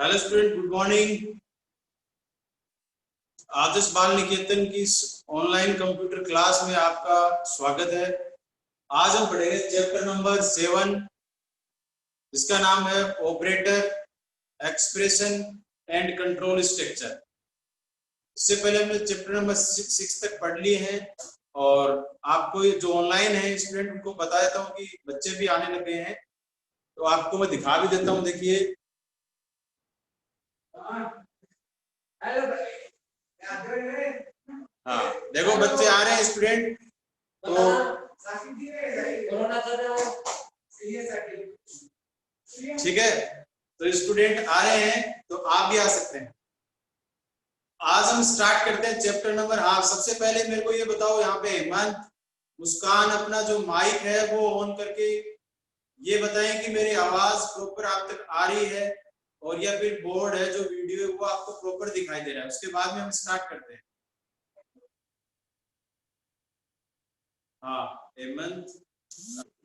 Hello student, good morning. Adarsh Bal Niketan की online computer class में आपका स्वागत है। आज हम पढ़ेंगे चैप्टर नंबर 7, जिसका नाम है operator, expression and control structure. इससे पहले हमने चैप्टर नंबर 6 तक पढ़ लिए हैं और आपको जो ऑनलाइन है स्टूडेंट उनको बता देता हूँ कि बच्चे भी आने लगे हैं, तो आपको मैं दिखा भी देता हूँ। देखिए, हाँ देखो बच्चे आ रहे हैं स्टूडेंट। तो ठीक है, तो स्टूडेंट आ रहे हैं तो आप भी आ सकते हैं। आज हम स्टार्ट करते हैं चैप्टर नंबर। हाँ, सबसे पहले मेरे को ये बताओ, यहाँ पे हेमंत, मुस्कान अपना जो माइक है वो ऑन करके ये बताएं कि मेरी आवाज प्रॉपर आप तक आ रही है और या फिर बोर्ड है जो वीडियो है वो आपको प्रॉपर दिखाई दे रहा है। उसके बाद में हम स्टार्ट करते हैं। हाँ हेमंत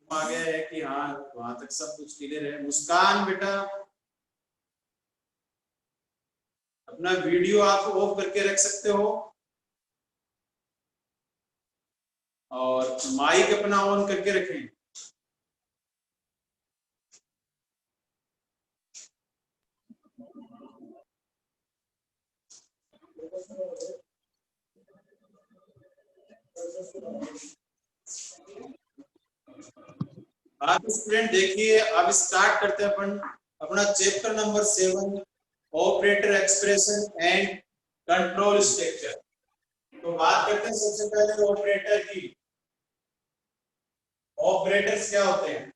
आ गया है कि हाँ वहां तक सब कुछ क्लियर है। मुस्कान बेटा, अपना वीडियो आप ऑफ करके रख सकते हो और माइक अपना ऑन करके रखें। आप स्टूडेंट देखिए, अब स्टार्ट करते हैं अपन अपना chapter number 7, operator, expression and control structure. तो बात करते हैं सबसे पहले ऑपरेटर की। ऑपरेटर्स क्या होते हैं?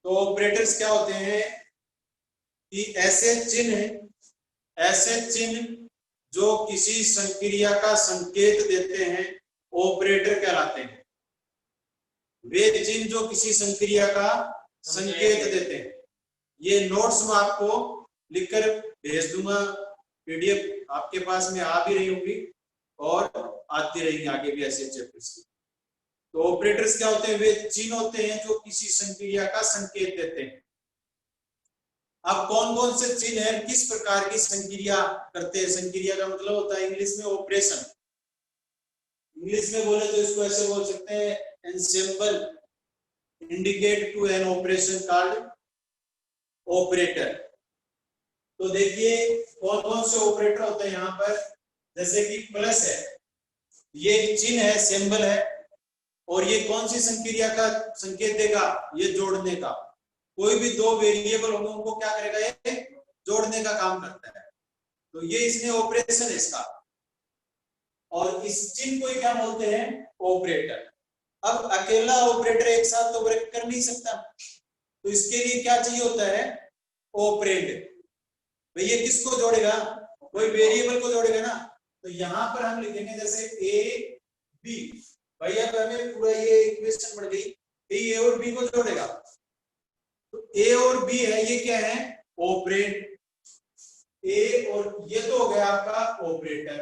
तो ऑपरेटर्स क्या होते हैं कि ऐसे चिन्ह जो किसी संक्रिया का संकेत देते हैं, ऑपरेटर कहलाते हैं। वे चिन्ह जो किसी संक्रिया का संकेत देते हैं। ये नोट्स में आपको लिखकर भेज दूंगा, पीडीएफ आपके पास में आ भी रही होगी और आती रहेंगी आगे भी ऐसे चैप्टर्स की। तो ऑपरेटर्स क्या होते हैं? वे चिन्ह होते हैं जो किसी संक्रिया का संकेत देते हैं। अब कौन कौन से चिन्ह है, किस प्रकार की संक्रिया करते हैं? संक्रिया का मतलब होता है इंग्लिश में ऑपरेशन। इंग्लिश में बोले तो इसको ऐसे बोल सकते हैं, an symbol indicate to an operation called operator. तो देखिए कौन कौन से ऑपरेटर होते हैं यहाँ पर। जैसे कि प्लस है, ये चिन्ह है, सिंबल है, और ये कौन सी संक्रिया का संकेत देगा? ये जोड़ने का। कोई भी दो वेरिएबल होंगे उनको क्या करेगा? ये जोड़ने का काम करता है। तो ये इसमें ऑपरेशन है इसका, और इस चिन्ह को क्या बोलते हैं? ऑपरेटर। अब अकेला ऑपरेटर एक साथ तो वर्क कर नहीं सकता, तो इसके लिए क्या चाहिए होता है? ऑपरेंड। भैया किसको जोड़ेगा? कोई वेरिएबल को जोड़ेगा ना। तो यहां पर हम लिखेंगे जैसे ए बी। भैया हमें पूरा ये इक्वेशन बढ़ गई, ए और बी को जोड़ेगा। तो ए और बी है, ये क्या है? ऑपरेंड। ए और ये तो हो गया आपका ऑपरेटर,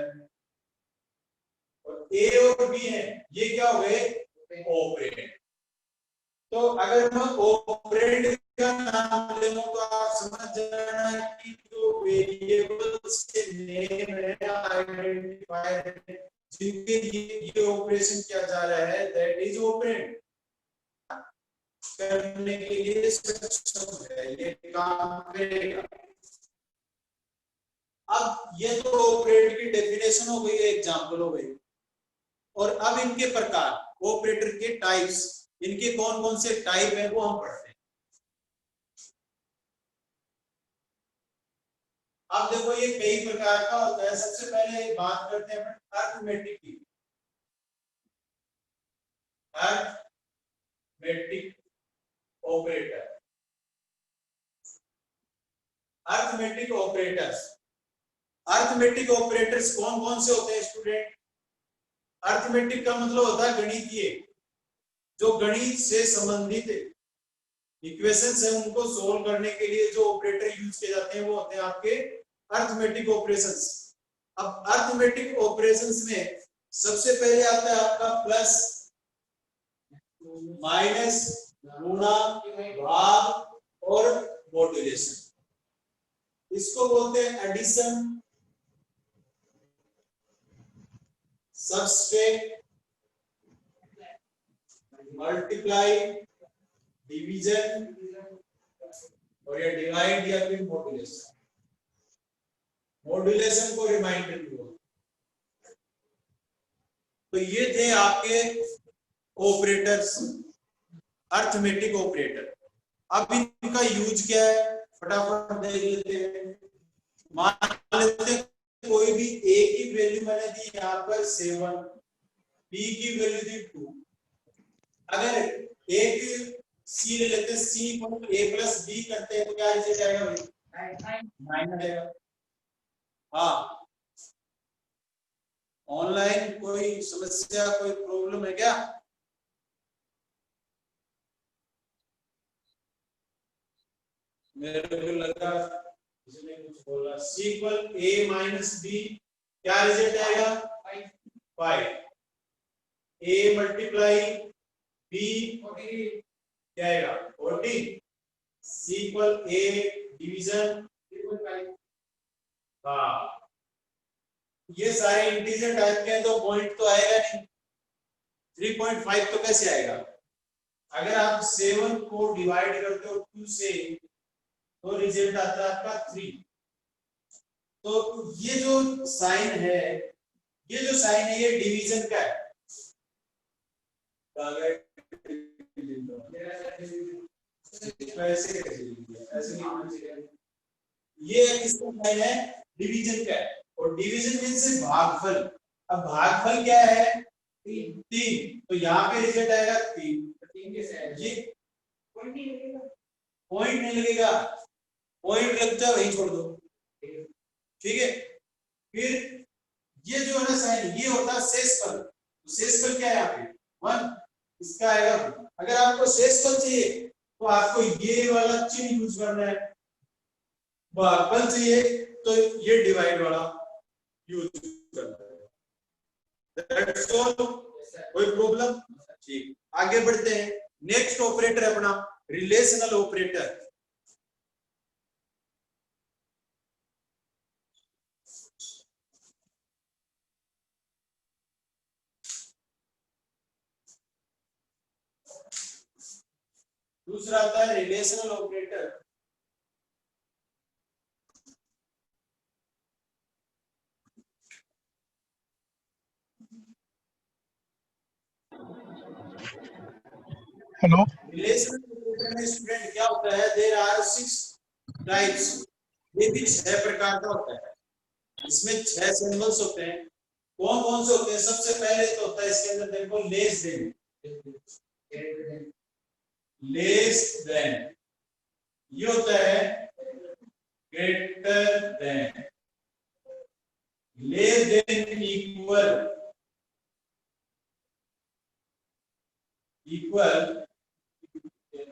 और ए और बी है, ये क्या हो गए? ऑपरेंड। तो अगर मैं ऑपरेंड का नाम ले लूं तो आप समझ जाना कि जो वेरिएबल्स के नेम है, आइडेंटिफायर है, जिनके ये ऑपरेशन किया जा रहा है, दैट इज ऑपरेंड। करने के लिए सक्षम है, ये काम करेगा। अब ये तो ऑपरेंड की डेफिनेशन हो गई, एग्जांपल हो गई। और अब इनके प्रकार, ऑपरेटर के टाइप्स, इनके कौन कौन से टाइप है वो हम पढ़ते हैं। अब देखो ये कई प्रकार का होता है। सबसे पहले बात करते हैं अपन अरिथमेटिक की। Arithmetic operator, arithmetic operators. Arithmetic operators कौन कौन से होते हैं स्टूडेंट? अरिथमेटिक का मतलब होता है गणितीय, जो गणित से संबंधित इक्वेशंस है उनको सोल्व करने के लिए जो ऑपरेटर यूज किए जाते हैं वो होते हैं आपके अरिथमेटिक ऑपरेशंस। अब अरिथमेटिक ऑपरेशंस में सबसे पहले आता है आपका प्लस, माइनस, गुणा, भाग और मॉड्यूलेशन। इसको बोलते हैं एडिशन, सबट्रैक्ट, मल्टीप्लाई, डिवीजन और या डिवाइड या फिर मॉड्यूलेशन। मॉड्यूलेशन को रिमाइंडर भी बोलते हैं। तो ये थे आपके ऑपरेटर्स, अर्थमेटिक ऑपरेटर। अब इनका यूज क्या है फटाफट देख लेते हैं। मान लेते हैं कोई भी ए की वैल्यू मैंने दी यहाँ पर 7, बी की वैल्यू दी 2। अगर एक सी ले लेते हैं, सी को a प्लस बी करते हैं तो क्या रिजल्ट आएगा भाई? 9 आएगा। हाँ, ऑनलाइन कोई समस्या, कोई प्रॉब्लम है क्या? मेरे को लगा इसने कुछ बोला। सी इक्वल ए माइनस बी, क्या रिजल्ट आएगा? 5। ए मल्टीप्लाई बी क्या आएगा? 40। सी इक्वल ए डिवीजन 3.5। हाँ, ये सारे इंटीजर टाइप के हैं तो पॉइंट तो आएगा नहीं। 3.5 तो कैसे आएगा? अगर आप 7 को डिवाइड करते हो 2 से तो रिजल्ट आता है आपका 3। तो ये जो साइन है, ये जो साइन है ये डिवीजन का है। ऐसे ये किसका साइन है? डिवीजन का है। और डिवीजन मीन से भागफल। अब भागफल क्या है? 3। तो यहाँ पे रिजल्ट आएगा 3। ये पॉइंट नहीं लगेगा, पॉइंट लगता है वहीं छोड़ दो, ठीक है। फिर ये जो है ना साइन, ये होता है शेषफल। तो शेषफल क्या है यहाँ पे? 1, इसका आएगा। अगर आपको शेषफल चाहिए तो आपको ये वाला चिन्ह यूज करना है। भागफल चाहिए तो ये डिवाइड वाला यूज करना है। That's all. कोई प्रॉब्लम? ठीक, आगे बढ़ते हैं। नेक्स्ट ऑपरेटर अपना रिलेशनल ऑपरेटर। दूसरा आता है relational operator. Hello, relational operator में स्टूडेंट क्या होता है? There are 6 types. ये भी 6 प्रकार का होता है। इसमें 6 सिंबल्स होते हैं। कौन कौन से होते हैं? सबसे पहले तो होता है इसके अंदर देखो लेस देन। लेस देन ये होता है greater than. Less than equal, equal,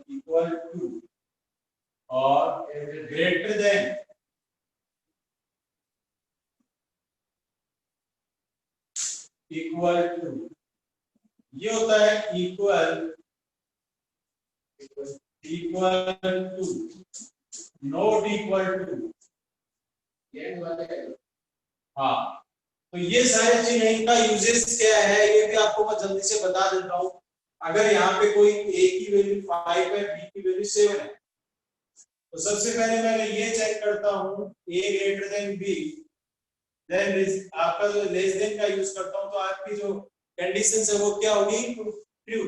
equal to और ग्रेटर देन। इक्वल टू ये होता है equal, equal to, not equal to. हाँ, तो ये सारे चीज है। इनका यूजेस क्या है ये भी आपको मैं जल्दी से बता देता हूँ। अगर यहाँ पे कोई a की वैल्यू 5 है, b की वैल्यू 7 है, तो सबसे पहले मैं ये चेक करता हूँ a greater than b, then आपका जो लेस देन का यूज करता हूँ तो आपकी जो कंडीशन है वो क्या होगी? ट्रू,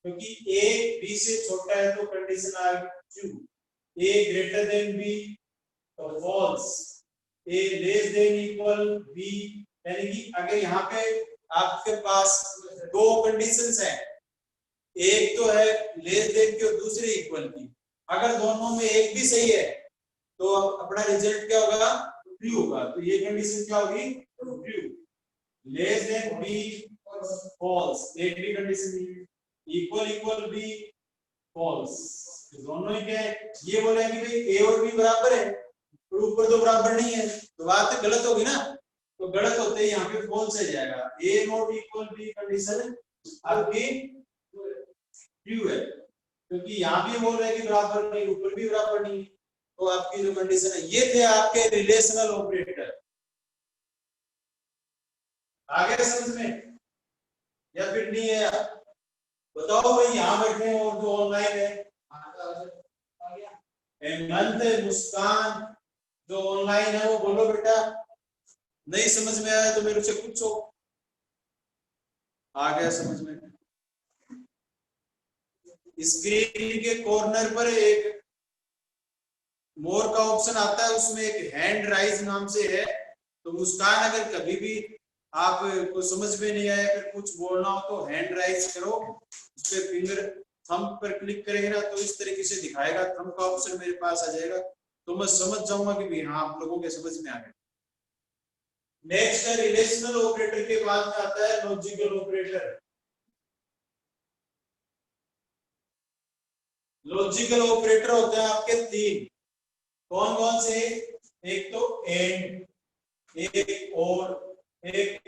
क्योंकि a b से छोटा है तो कंडीशन आ true. a greater than b तो false. a less than equal b, यानी कि अगर यहाँ पे आपके पास 2 कंडीशंस हैं, एक तो है लेस देन की और दूसरी इक्वल की। अगर दोनों में एक भी सही है तो अपना रिजल्ट क्या होगा? ट्रू होगा। तो ये कंडीशन क्या होगी? True. Less than B false, एक भी कंडीशन नहीं। इक्वल इक्वल बी फॉल्स, दोनों ही क्या है? ये बोले कि भाई ए और बी बराबर है, और ऊपर तो बराबर नहीं है, तो बात गलत होगी ना। तो गलत होते ही यहाँ पे फॉल्स आ जाएगा। ए नॉट इक्वल बी कंडीशन आपकी ट्रू है, क्योंकि यहाँ भी बोल रहे हैं कि बराबर नहीं, ऊपर भी बराबर नहीं। तो आपकी जो कंडीशन है, ये थे आपके रिलेशनल ऑपरेटर। आ गया समझ में या फिर नहीं है? बताओ भाई, यहाँ बैठे हैं और जो ऑनलाइन है। हेमंत, मुस्कान, जो ऑनलाइन है वो बोलो बेटा। नहीं समझ में आया तो मेरे से पूछो। आ गया समझ में? स्क्रीन के कॉर्नर पर एक मोर का ऑप्शन आता है, उसमें एक हैंड राइज नाम से है। तो मुस्कान, अगर कभी भी आपको समझ में नहीं आया, फिर कुछ बोलना हो तो हैंड राइज करो, उस पर फिंगर थंब पर क्लिक करेंगे ना तो इस तरीके से दिखाएगा, थंब का ऑप्शन मेरे पास आ जाएगा, तो मैं समझ जाऊंगा कि भी हाँ आप लोगों के समझ में आ गया। नेक्स्ट है रिलेशनल ऑपरेटर के बाद में आता है लॉजिकल ऑपरेटर। लॉजिकल ऑपरेटर होते हैं आपके तीन। कौन कौन से? एक तो एंड, एक और, एक।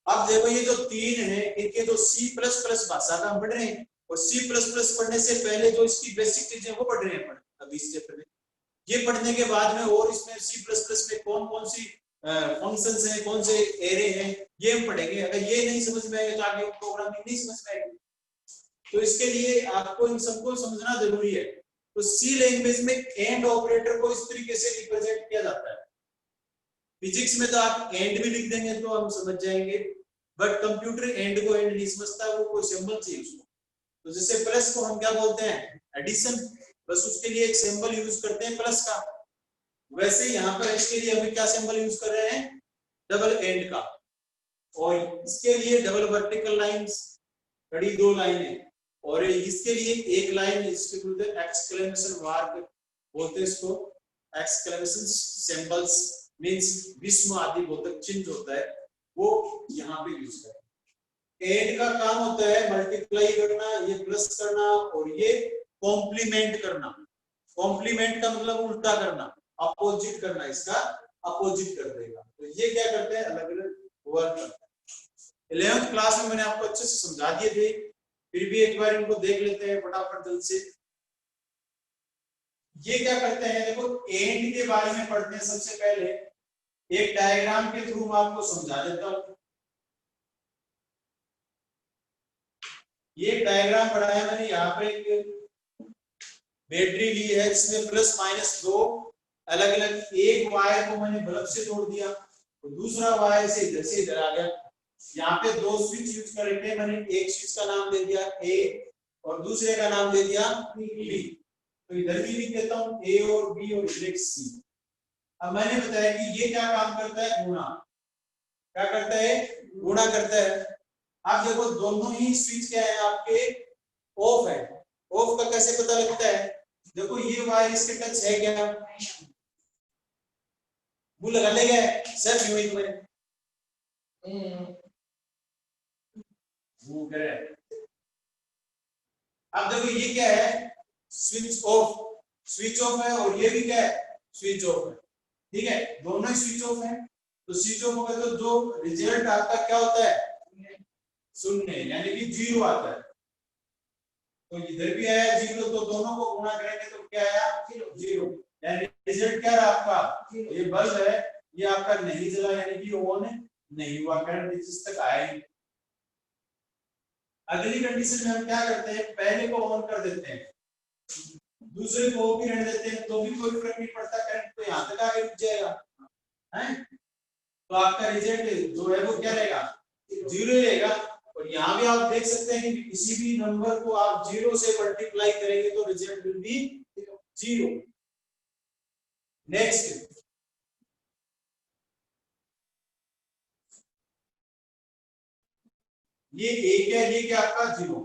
अब देखो ये जो तीन है, इनके जो C++ भाषा का हम पढ़ रहे हैं, और C++ पढ़ने से पहले जो इसकी बेसिक चीजें वो पढ़ रहे हैं अभी इससे पहले। ये पढ़ने के बाद में और इसमें C++ में कौन कौन सी फंक्शंस हैं, कौन से एरे हैं, ये हम पढ़ेंगे। अगर ये नहीं समझ में आएगा तो आगे प्रोग्रामिंग नहीं समझ में आएगी। तो इसके लिए आपको इन सबको समझना जरूरी है। तो सी लैंग्वेज में एंड ऑपरेटर को इस तरीके से रिप्रेजेंट किया जाता है। फिजिक्स में तो आप एंड भी लिख देंगे तो हम समझ जाएंगे, बट कंप्यूटर एंड को एंड नहीं समझता, वो कोई सिंबल चाहिए उसको। तो जैसे प्लस को हम क्या बोलते हैं? एडिशन, बस उसके लिए एक सिंबल यूज करते हैं प्लस का। वैसे यहाँ पर इसके लिए हमें क्या सिंबल यूज कर रहे हैं? डबल एंड का। और इसके लिए डबल वर्टिकल लाइंस, कड़ी दो लाइनें, और इसके लिए एक लाइन, इसके बोलते हैं एक्सक्लेमेशन मार्क बोलते हैं इसको। एक्सक्लेमेशन सिंबल्स मींस विस्म आदि बोधक चिन्ह होता है, वो यहाँ पे यूज करें। एंड का काम होता है मल्टीप्लाई करना, ये प्लस करना, और ये कॉम्प्लीमेंट करना। कॉम्प्लीमेंट का मतलब उल्टा करना, अपोजिट करना, इसका अपोजिट कर देगा। तो ये क्या करते हैं? अलग अलग वर्क करते हैं। 11th क्लास में मैंने आपको अच्छे से समझा दिए थे, फिर भी एक बार इनको देख लेते हैं फटाफट जल्द से। ये क्या करते हैं? देखो एंड के बारे में पढ़ते हैं। सबसे पहले एक डायग्राम के थ्रू मैं आपको समझा देता हूं। ये डायग्राम बनाया मैंने, यहाँ पर एक बैटरी ली है जिसमें प्लस माइनस दो अलग अलग, एक वायर को मैंने बल्ब से जोड़ दिया, तो दूसरा वायर से इधर आ गया। यहाँ पे दो स्विच यूज कर रखे हैं मैंने, एक स्विच का नाम दे दिया ए और दूसरे का नाम दे दिया बी। तो इधर भी लिख देता हूँ ए और बी और इधर सी। अब मैंने बताया कि ये क्या काम करता है? गुणा। क्या करता है? गुणा करता है। आप देखो दोनों ही स्विच क्या है आपके? ऑफ है। ऑफ का कैसे पता लगता है? देखो ये वायर इसके टच है क्या? वो लगा लेगा सर क्यों ही मैंने वो करे। अब देखो ये क्या है? Switch off. स्विच ऑफ है, और ये भी क्या है? स्विच ऑफ है। ठीक है, दोनों ही स्विच ऑफ है। तो स्विच ऑफ होगा तो जो रिजल्ट आपका क्या होता है? शून्य, यानी कि जीरो आता है। तो इधर भी आया जीरो, तो दोनों को गुणा करेंगे तो क्या आया? जीरो। यानी रिजल्ट क्या रहा आपका? ये बल्ब है, ये आपका नहीं जला, यानी कि ऑन नहीं हुआ, करंट इस तक आया ही। अगली कंडीशन में हम क्या करते हैं? पहले को ऑन कर देते हैं, दूसरे को भी रहने देते हैं, तो भी कोई फर्क नहीं पड़ता, करंट तो यहाँ तक आगे रुक जाएगा है। तो आपका रिजल्ट जो है वो क्या रहेगा? जीरो रहेगा। और यहाँ भी आप देख सकते हैं कि किसी भी नंबर को आप जीरो से मल्टीप्लाई करेंगे तो result will B zero. Next, ये ए क्या है? ये क्या आपका जीरो।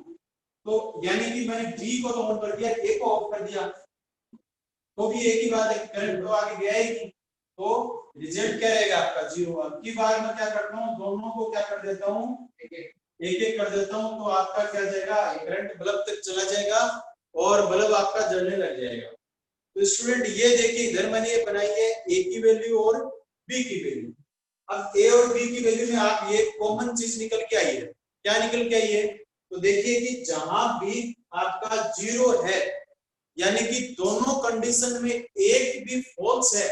तो यानी कि मैंने बी को तो ऑन कर दिया, ए को ऑफ कर दिया, तो भी एक ही बात है, करंट तो आगे गया ही नहीं, तो रिजल्ट क्या रहेगा आपका? जीरो। अब की बार मैं क्या करता हूँ? दोनों को क्या कर देता हूँ? एक एक कर देता हूँ, तो आपका क्या जाएगा? करंट बल्ब तक चला जाएगा और बल्ब आपका जलने लग जाएगा। तो स्टूडेंट ये देखिए, इधर मैंने ये बनाई है ए की वैल्यू और बी की वैल्यू। अब ए और बी की वैल्यू में आप ये कॉमन चीज निकल के आई है। क्या निकल के आई है? तो देखिए कि जहां भी आपका 0 है, यानी कि दोनों कंडीशन में एक भी फॉल्स है,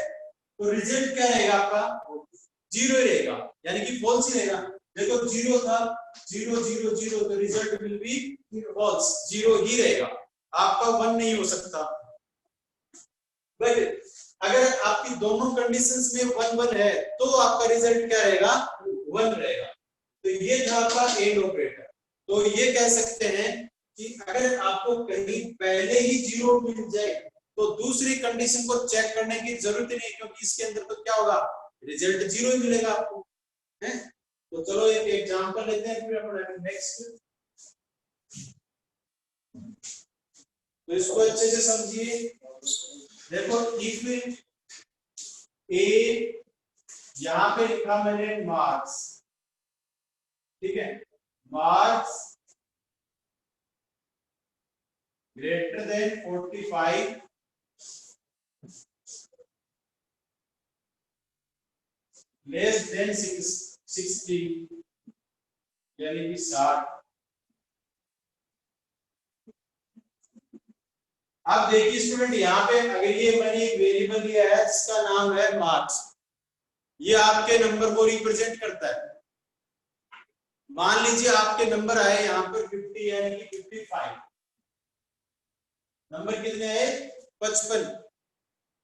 तो रिजल्ट क्या रहेगा आपका 0 ही रहेगा, यानी कि फॉल्स ही रहेगा। देखो 0 था, 0 0 0, तो रिजल्ट विल बी फॉल्स, 0 ही रहेगा, आपका 1 नहीं हो सकता। बट अगर आपकी दोनों कंडीशंस में 1 1 है तो आपका रिजल्ट क्या रहेगा 1 रहेगा। तो ये था आपका एंड ऑपरेटर। तो ये कह सकते हैं कि अगर आपको कहीं पहले ही 0 मिल जाए तो दूसरी कंडीशन को चेक करने की जरूरत नहीं, क्योंकि इसके अंदर तो क्या होगा रिजल्ट 0 ही मिलेगा आपको, है। तो चलो एक एग्जांपल लेते हैं, फिर अपन नेक्स्ट। तो इसको अच्छे से समझिए। देखो इफ ए, यहां पे लिखा मैंने मार्क्स, ठीक है, marks greater than 45 less than 60, यानी कि 60। अब देखिए स्टूडेंट, यहाँ पे अगर ये मैंने एक वेरिएबल लिया है जिसका नाम है मार्क्स, ये आपके नंबर को रिप्रेजेंट करता है। मान लीजिए आपके नंबर आए यहाँ पर 50, यानी कि 55, नंबर कितने आए 55।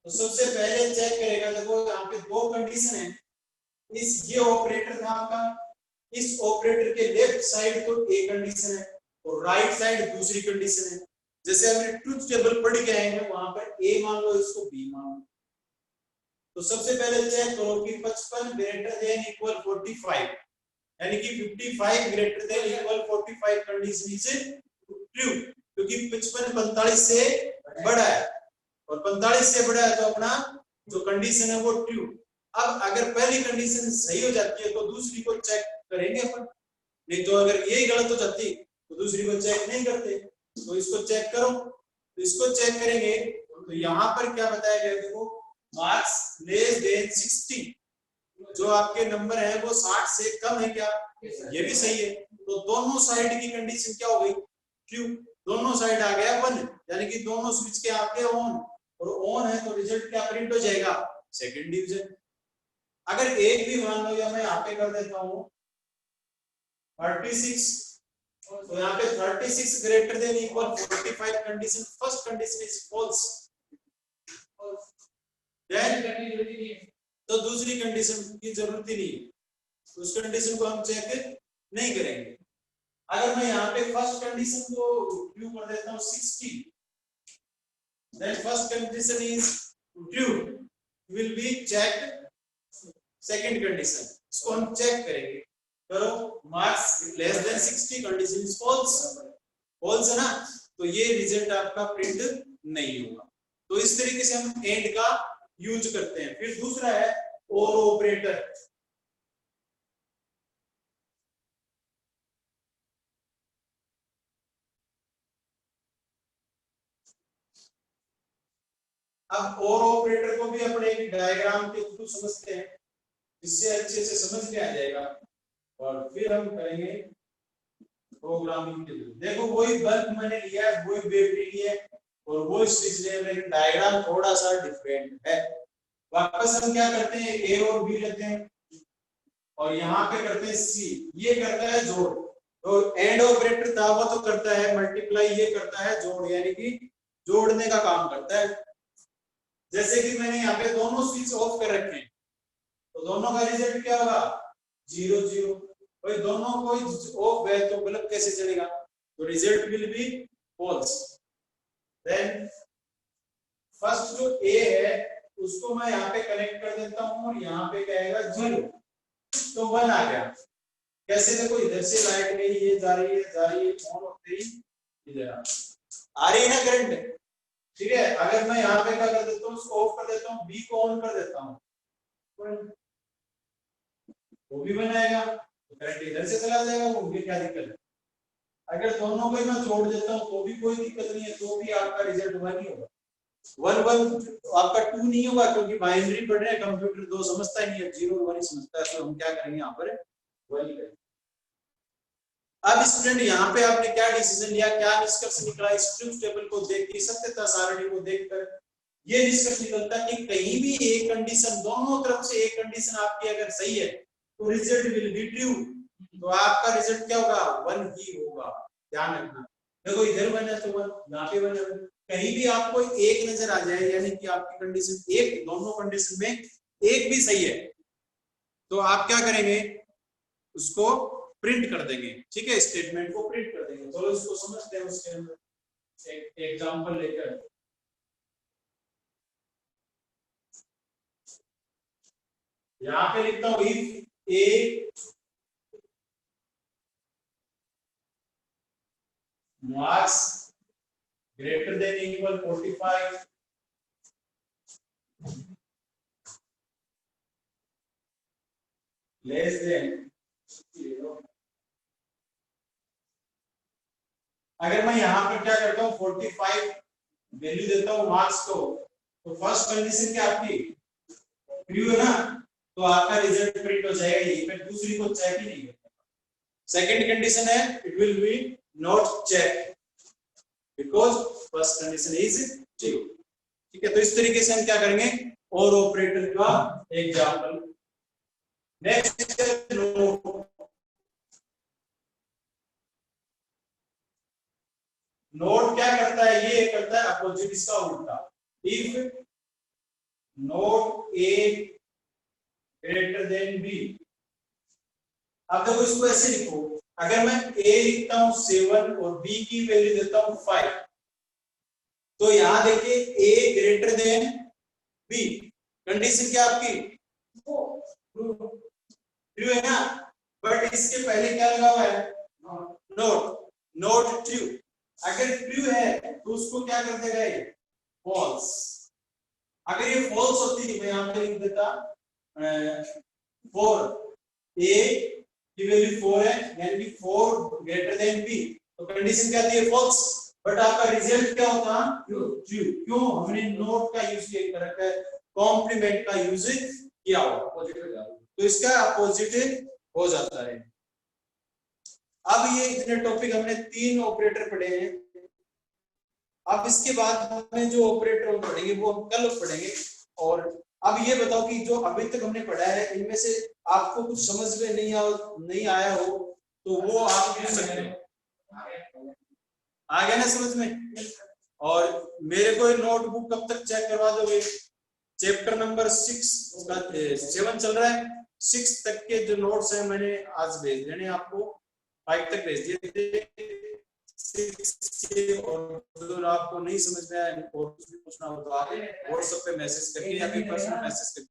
तो सबसे पहले चेक करेगा, देखो यहाँ पे दो कंडीशन है, इस ये ऑपरेटर था आपका, इस ऑपरेटर के लेफ्ट साइड तो ए कंडीशन है और राइट साइड दूसरी कंडीशन है। जैसे हमने ट्रुथ टेबल पढ़ के आए हैं, वहां पर ए मान लो, इसको बी मान लो। तो सबसे पहले चेक करो कि 55 ग्रेटर देन इक्वल 45, यानी कि 55 greater than equal 45 condition is true, क्योंकि 55 45 से बड़ा है और 45 से बड़ा है, तो अपना जो कंडीशन है वो ट्रू। अब अगर पहली कंडीशन सही हो जाती है तो दूसरी को चेक करेंगे अपन, नहीं तो अगर यही गलत हो जाती तो दूसरी को चेक नहीं करते। तो इसको चेक करो, तो इसको चेक करेंगे तो यहाँ पर क्या बताया गया, देखो मार्क्स लेस देन 60, जो आपके नंबर है वो 60 से कम है क्या, ये भी सही है। तो दोनों साइड की कंडीशन क्या हो गई ट्रू, दोनों साइड आ गया 1, यानी कि दोनों स्विच के आपके ऑन, और ऑन है तो रिजल्ट क्या प्रिंट हो जाएगा सेकंड डिवीजन। अगर एक भी मान लो, या मैं यहाँ पे कर देता हूँ 36, तो यहाँ पे 36 greater than equal 45 condition, first condition is false, then तो दूसरी कंडीशन की जरूरत ही नहीं, उस कंडीशन को हम चेक नहीं करेंगे। अगर मैं यहाँ पे फर्स्ट कंडीशन को ट्रू कर देता हूँ 60, then first condition is true, will be checked second condition, इसको हम चेक करेंगे। करो marks less than 60, condition is false, false है ना, तो ये रिजल्ट आपका प्रिंट नहीं होगा। तो इस तरीके से हम एंड का यूज करते हैं। फिर दूसरा है और ऑपरेटर। अब और ऑपरेटर को भी अपने एक डायग्राम के थ्रू समझते हैं, इससे अच्छे से समझ में आ जाएगा, और फिर हम करेंगे प्रोग्रामिंग के लिए। देखो वही बल्ब मैंने लिया है, वही बैटरी लिया है और वो स्विच लिया है, लेकिन डायग्राम थोड़ा सा डिफरेंट है। वापस हम क्या करते हैं, ए और बी लेते हैं और यहाँ पे करते हैं सी, ये करता है जोड़। तो एंड ऑपरेटर था वो तो करता है मल्टीप्लाई, ये करता है जोड़, यानी कि जोड़ने का काम करता है। जैसे कि मैंने यहाँ पे दोनों स्विच ऑफ कर रखे हैं, तो दोनों का रिजल्ट क्या होगा 0 0। भाई दोनों को ऑफ है तो बल्ब कैसे चलेगा, तो result will be false. Then first जो ए है उसको मैं यहाँ पे कनेक्ट कर देता हूँ और यहाँ पे क्या आएगा 0, तो 1 आ गया। कैसे, देखो इधर से लाइट गई, ये जा रही है ऑन होते ही इधर आ रही है ना करंट, ठीक है। अगर मैं यहाँ पे क्या कर देता हूँ, उसको ऑफ कर देता हूँ, बी को ऑन कर देता हूँ, वो भी बनाएगा, तो करंट इधर से चला जाएगा, वो भी क्या दिक्कत है। अगर दोनों को मैं जोड़ देता हूँ तो भी कोई दिक्कत नहीं है, तो भी आपका रिजल्ट 1 ही होगा। 1 1 आपका 2 नहीं होगा, क्योंकि बाइनरी पढ़ रहे हैं, कंप्यूटर 2 समझता ही नहीं है, 0 1 ही समझता है, तो हम क्या करेंगे यहाँ पर 1 ही करेंगे। अब स्टूडेंट यहाँ पे आपने क्या डिसीजन लिया, क्या निष्कर्ष निकला इस ट्रुथ टेबल को देख के, सत्यता सारणी को देखकर ये निष्कर्ष निकलता है कि कहीं भी एक कंडीशन, दोनों तरफ से एक कंडीशन आपकी अगर सही है तो रिजल्ट विल बी ट्रू, तो आपका रिजल्ट क्या होगा, 1 ही होगा। ध्यान रखना, देखो इधर 1 है तो 1, यहाँ पे 1 है, कहीं भी आपको एक नजर आ जाए यानी कि आपकी कंडीशन एक, दोनों कंडीशन में एक भी सही है तो आप क्या करेंगे, उसको प्रिंट कर देंगे। ठीक है, स्टेटमेंट को प्रिंट कर देंगे। चलो इसको समझते हैं, उसके अंदर एक एग्जांपल लेकर। यहाँ पे लिखता हूं if A marks greater than equal 45 less than, अगर मैं यहाँ पर क्या करता हूँ 45 वैल्यू देता हूँ मार्क्स को, तो फर्स्ट कंडीशन क्या आपकी ट्रू है ना, तो आपका रिजल्ट प्रिंट हो जाएगा, यही पे दूसरी को चेक ही नहीं करता। सेकंड कंडीशन है it will be not check because first condition is true. ठीक है, तो इस तरीके से हम क्या करेंगे, और ऑपरेटर का एग्जांपल। नेक्स्ट नोट क्या करता है, ये करता है अपोजिट, इसका उल्टा। If not A greater than B, अब देखो इसको ऐसे लिखो, अगर मैं a लिखता हूं 7 और b की वैल्यू देता हूं 5, तो यहां देखिए a greater than b, condition क्या आपकी ट्रू है ना, बट इसके पहले क्या लगा हुआ है, नोट, नोट ट्रू। अगर ट्रू है तो उसको क्या कर देगा ये, फॉल्स। अगर ये फॉल्स होती, मैं यहां पे लिख देता 4, a की वैल्यू 4 है यानी कि 4 ग्रेटर देन b, तो कंडीशन क्या थी, फॉल्स, बट आपका रिजल्ट क्या होता, ट्रू। क्यों, हमने नोट का यूज किया रखा है, कॉम्प्लीमेंट का यूज किया हुआ, तो इसका अपोजिट हो जाता है। अब ये इतने टॉपिक हमने 3 ऑपरेटर पढ़े हैं। अब इसके बाद हमें जो ऑपरेटर पढ़ेंगे वो हम कल पढ़ेंगे। और अब ये बताओ कि जो अभी तक हमने पढ़ा है इनमें से आपको कुछ समझ में नहीं आया हो तो वो आप पूछ सकते हो। आ गया ना समझ में? और मेरे को नोटबुक कब तक चेक करवा दोगे? चैप्टर नंबर 7 चल रहा है, 6 तक के जो नोट्स हैं मैंने आज भेज देने आपको, 5 तक भेज दिए थे। 6 और जो आपको नहीं समझ में आया और कुछ भी पूछना हो तो आप व्हाट्सएप पे मैसेज करके या फिर पर्सनल मैसेज करके